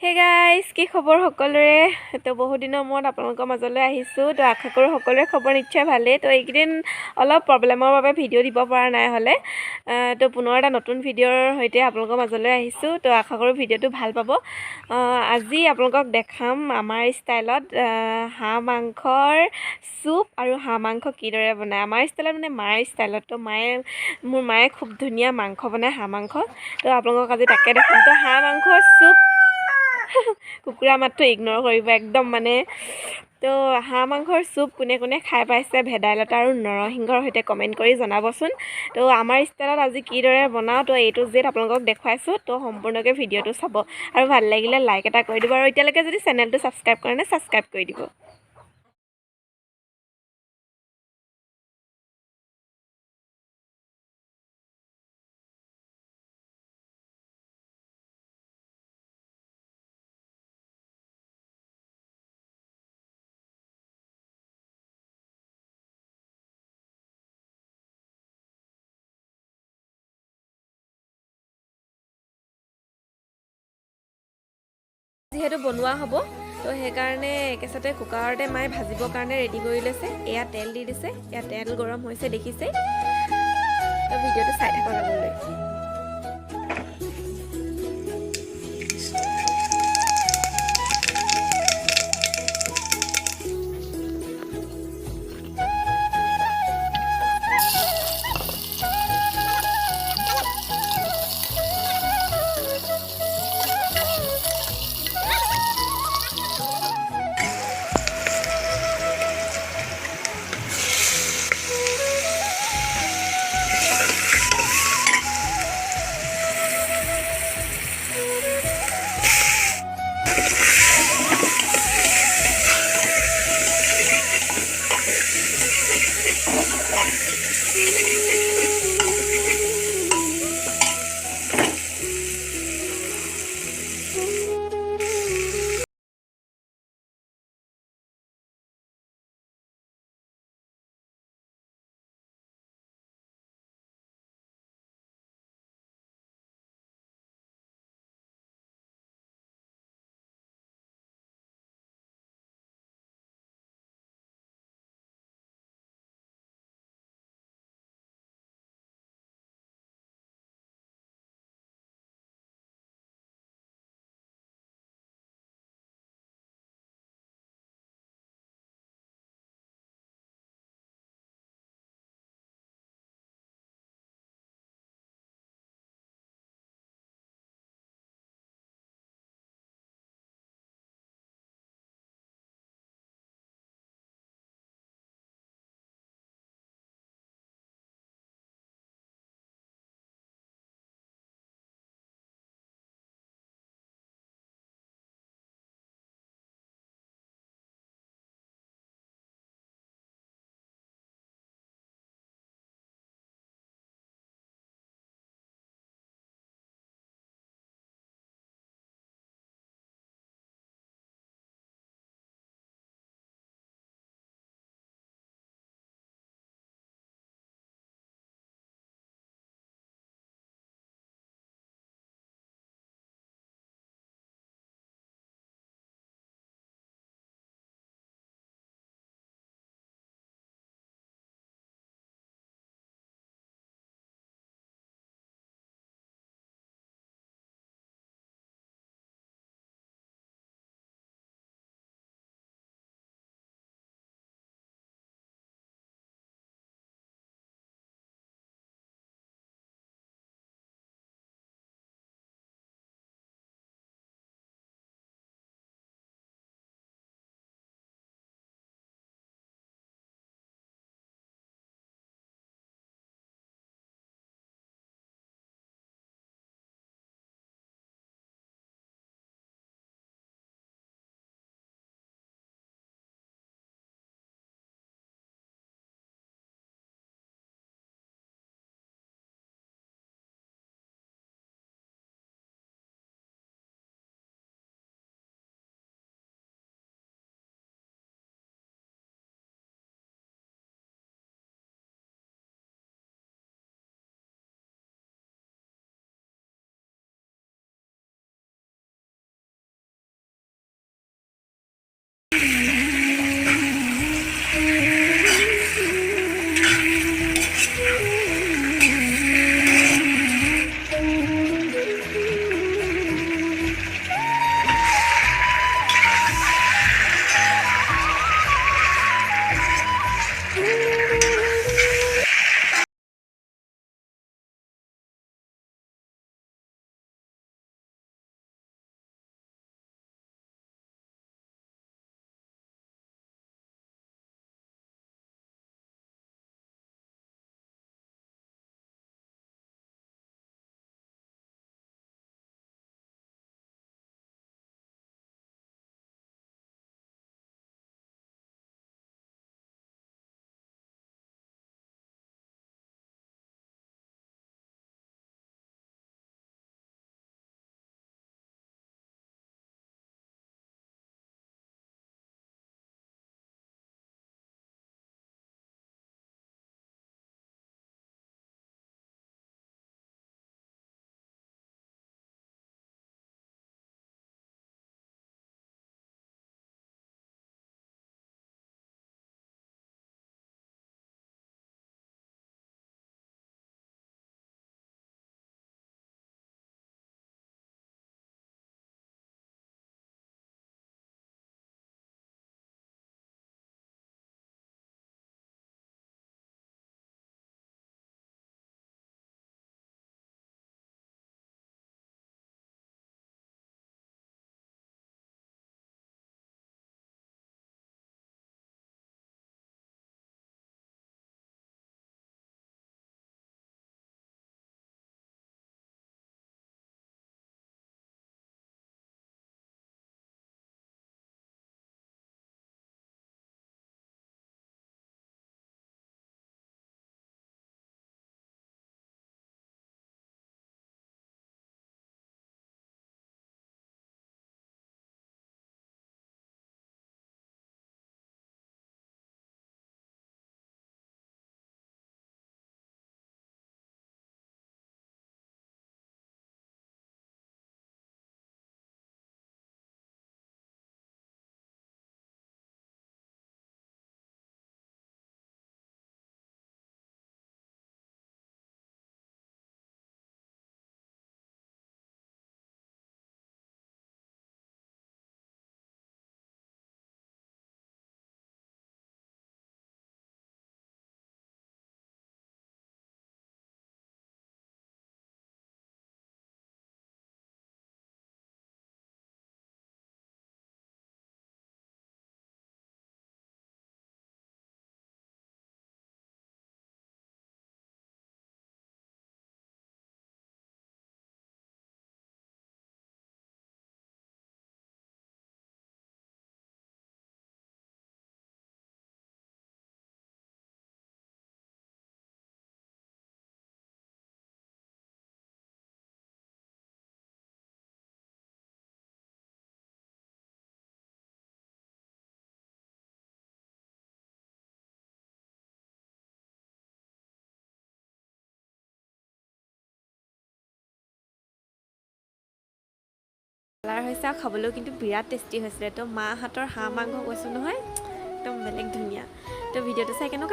hey guys কি খবৰ সকলোৰে তো বহুত দিনৰ মূৰত আপোনালোকৰ মাজলৈ আহিছোঁ তো আশা কৰোঁ সকলোৰে খবৰ নিশ্চয় ভালেই তো এইকেইদিন অলপ প্ৰব্লেমৰ বাবে ভিডিঅ' দিব পৰা নাই হ'লে তো পুনৰ এটা নতুন ভিডিঅ'ৰ সৈতে আপোনালোকৰ মাজলৈ আহিছোঁ তো আশা কৰোঁ ভিডিঅ'টো ভাল পাব আজি আপোনালোকক দেখাম আমাৰ ষ্টাইলত হাঁহ মাংসৰ চুপ আৰু হাঁহ মাংস কিদৰে বনায় আমাৰ ষ্টাইলত মানে মাৰ ষ্টাইলত তো মোৰ মায়ে খুব ধুনীয়া মাংস বনায় হাঁহ মাংস তো আপোনালোকক আজি তাকে দেখাম তো হাঁহ মাংসৰ চুপ কুকুৰা মাতটো ইগনৰ কৰিব একদম মানে তো হাঁহ মাংসৰ চুপ কোনে কোনে খাই পাইছে ভেদাইলতা আৰু নৰসিংহৰ সৈতে কমেণ্ট কৰি জনাবচোন তো আমাৰ ষ্টাইলত আজি কিদৰে বনাওঁ তো A to Z আপোনালোকক দেখুৱাইছোঁ তো সম্পূৰ্ণকৈ ভিডিঅ'টো চাব আৰু ভাল লাগিলে লাইক এটা কৰি দিব আৰু এতিয়ালৈকে যদি চেনেলটো ছাবস্ক্ৰাইব কৰে নে ছাবস্ক্ৰাইব কৰি দিব যিহেতু বনোৱা হ'ব তো সেইকাৰণে একেচাতে কুকাৰতে মায়ে ভাজিবৰ কাৰণে ৰেডি কৰি লৈছে এয়া তেল দি দিছে এয়া তেল গৰম হৈছে দেখিছে তো ভিডিঅ'টো চাই থাকক আগলৈ কালাৰ হৈছে আৰু খাবলৈও কিন্তু বিৰাট টেষ্টি হৈছিলে তো মা হাতৰ হাঁহ মাংস কৈছোঁ নহয় একদম বেলেগ ধুনীয়া তো ভিডিঅ'টো চাই কেনেকুৱা